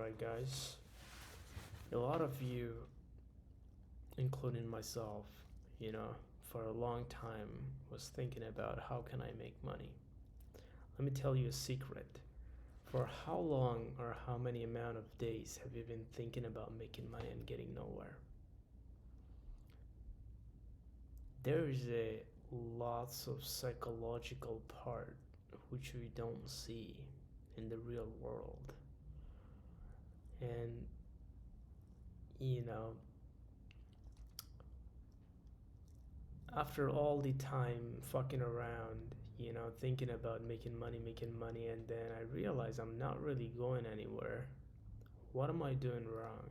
Alright, guys. A lot of you, including myself, for a long time was thinking about how can I make money. Let me tell you a secret. For how long or how many amount of days have you been thinking about making money and getting nowhere? There is a lots of psychological part which we don't see in the real world. And you know, after all the time fucking around, thinking about making money, and then I realize I'm not really going anywhere. What am I doing wrong?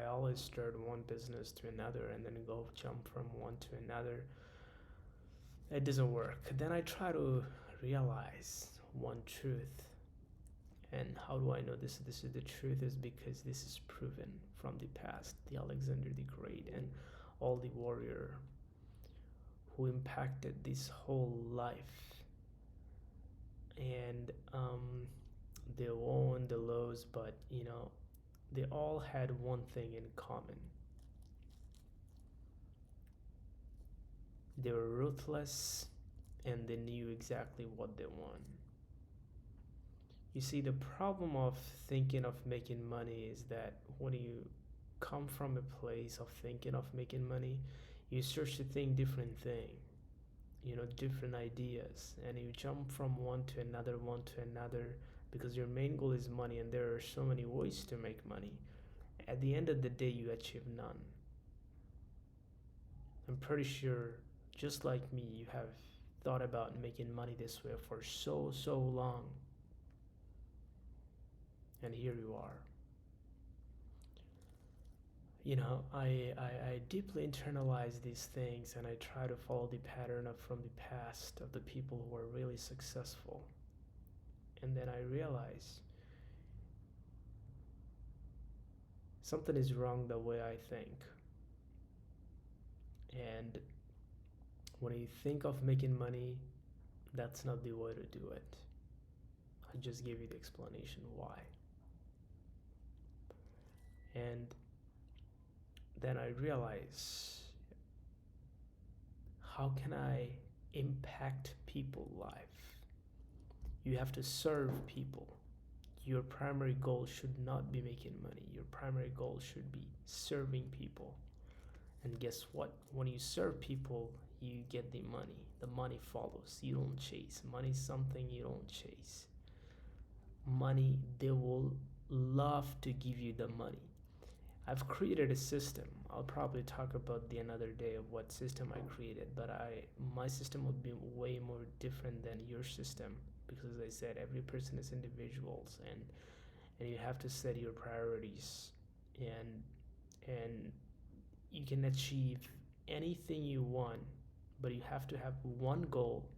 I always start one business to another and then go jump from one to another. It doesn't work. Then I try to realize one truth. And how do I know this is the truth? Is because this is proven from the past. The Alexander the Great and all the warrior who impacted this whole life, and they won the lows, but they all had one thing in common. They were ruthless and they knew exactly what they want. You see, the problem of thinking of making money is that when you come from a place of thinking of making money, you start to think different thing, different ideas, and you jump from one to another, because your main goal is money, and there are so many ways to make money. At the end of the day, you achieve none. I'm pretty sure, just like me, you have thought about making money this way for so long, and here you are. I deeply internalize these things, and I try to follow the pattern from the past of the people who are really successful. And then I realize something is wrong the way I think. And when you think of making money, that's not the way to do it. I just gave you the explanation why. And then I realize, how can I impact people's life? You have to serve people. Your primary goal should not be making money. Your primary goal should be serving people. And guess what? When you serve people, you get the money. The money follows. You don't chase. Money is something you don't chase. Money, they will love to give you the money. I've created a system. I'll probably talk about the another day of what system I created, but my system would be way more different than your system, because as I said, every person is individuals, and you have to set your priorities, and you can achieve anything you want, but you have to have one goal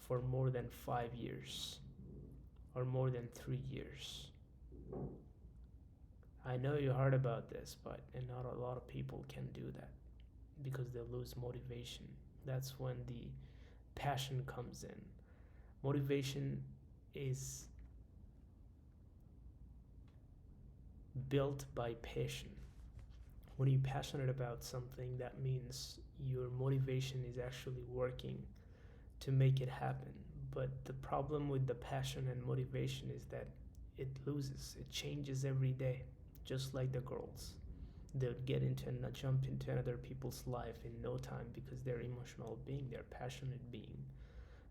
for more than 5 years or more than 3 years. I know you heard about this, but not a lot of people can do that because they lose motivation. That's when the passion comes in. Motivation is built by passion. When you're passionate about something, that means your motivation is actually working to make it happen. But the problem with the passion and motivation is that it loses, it changes every day. Just like the girls, they'll get into and jump into another people's life in no time, because they're emotional being, they're passionate being.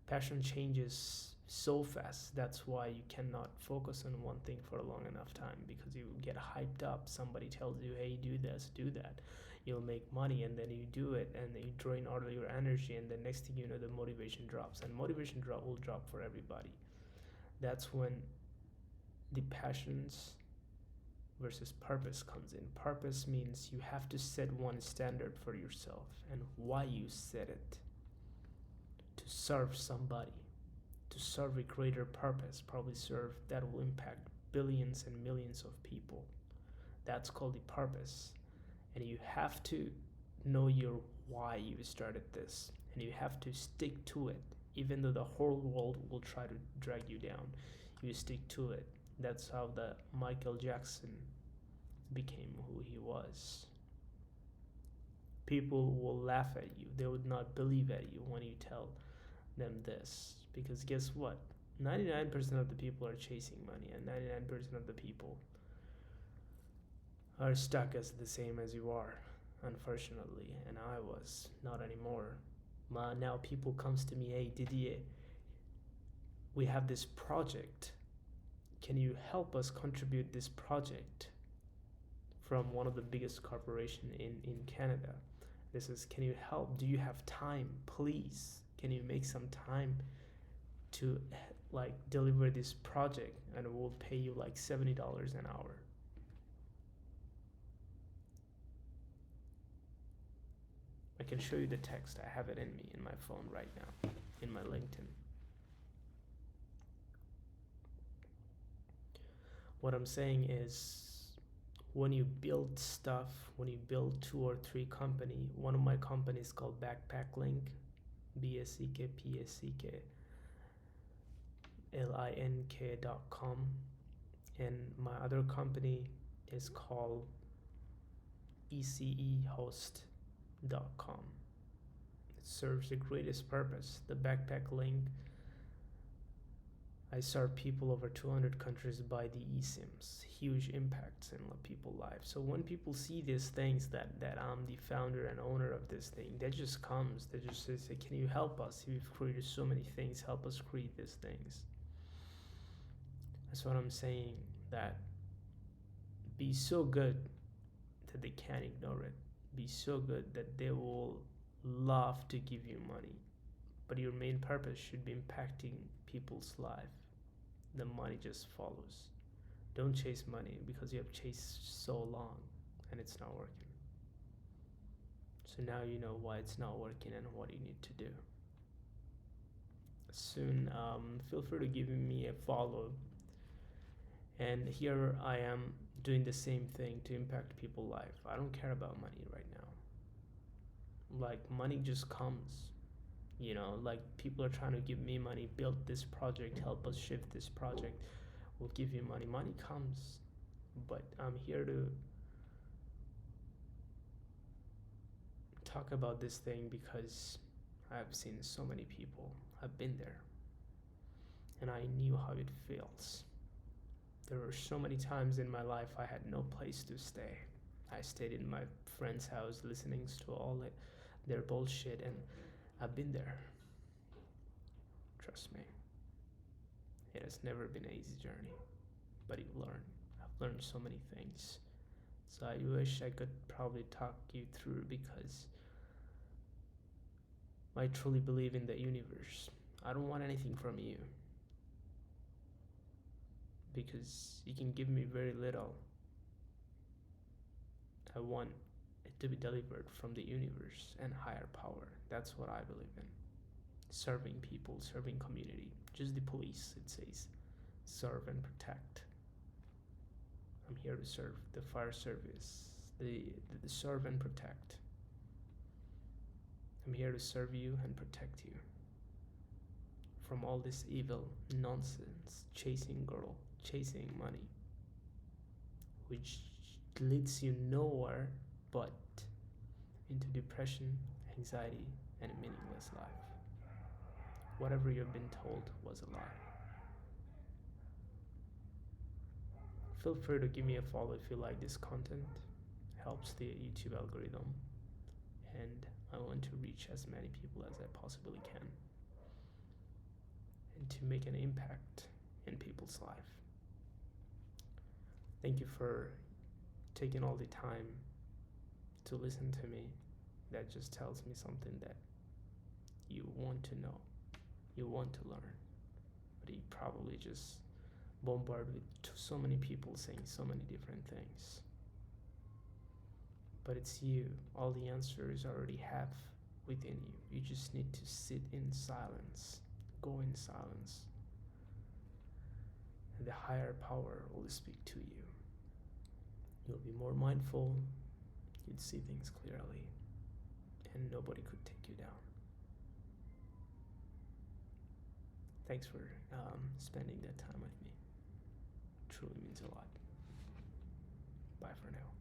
Passion changes so fast. That's why you cannot focus on one thing for a long enough time, because you get hyped up. Somebody tells you, hey, do this, do that, you'll make money, and then you do it, and then you drain all of your energy, and the next thing you know, the motivation drops, and motivation will drop for everybody. That's when the passions versus purpose comes in. Purpose means you have to set one standard for yourself, and why you set it: to serve somebody, to serve a greater purpose, probably serve that will impact billions and millions of people. That's called the purpose. And you have to know your why you started this, and you have to stick to it. Even though the whole world will try to drag you down, you stick to it. That's how the Michael Jackson became who he was. People will laugh at you. They would not believe at you when you tell them this. Because guess what? 99% of the people are chasing money, and 99% of the people are stuck as the same as you are, unfortunately. And I was not anymore. Now people comes to me, hey Didier, we have this project. Can you help us contribute this project from one of the biggest corporation in Canada? This is, can you help? Do you have time? Please, can you make some time to like deliver this project, and we'll pay you like $70 an hour. I can show you the text. I have it in me in my phone right now, in my LinkedIn. What I'm saying is, when you build stuff, when you build 2 or 3 company, one of my companies called Backpack Link, BSEKPSEKLINK.com, and my other company is called ECEhost.com. It serves the greatest purpose. The Backpack Link, I serve people over 200 countries by the eSIMs. Huge impacts in people's lives. So when people see these things, that I'm the founder and owner of this thing, that just comes. They just say, can you help us? We've created so many things. Help us create these things. That's what I'm saying. That be so good that they can't ignore it. Be so good that they will love to give you money. But your main purpose should be impacting people's life. The money just follows. Don't chase money because you have chased so long and it's not working. So now you know why it's not working and what you need to do. Soon, feel free to give me a follow. And here I am doing the same thing to impact people's life. I don't care about money right now. Like, money just comes. You know, like, people are trying to give me money, build this project, help us shift this project, we'll give you money. Money comes. But I'm here to talk about this thing because I've seen so many people. I've been there. And I knew how it feels. There were so many times in my life I had no place to stay. I stayed in my friend's house listening to all their bullshit, and I've been there. Trust me. It has never been an easy journey, but you learn. I've learned so many things. So I wish I could probably talk you through, because I truly believe in the universe. I don't want anything from you, because you can give me very little. I want it to be delivered from the universe and higher power. That's what I believe in. Serving people, serving community. Just the police, it says. Serve and protect. I'm here to serve the fire service, the serve and protect. I'm here to serve you and protect you from all this evil nonsense, chasing girl, chasing money, which leads you nowhere but into depression, anxiety, and a meaningless life. Whatever you've been told was a lie. Feel free to give me a follow if you like this content. It helps the YouTube algorithm, and I want to reach as many people as I possibly can, and to make an impact in people's life. Thank you for taking all the time to listen to me. That just tells me something that you want to know, you want to learn, but you probably just bombarded with so many people saying so many different things. But it's you. All the answers already have within you. You just need to sit in silence, go in silence, and the higher power will speak to you. You'll be more mindful, you'd see things clearly, and nobody could take you down. Thanks for spending that time with me. It truly means a lot. Bye. Bye for now.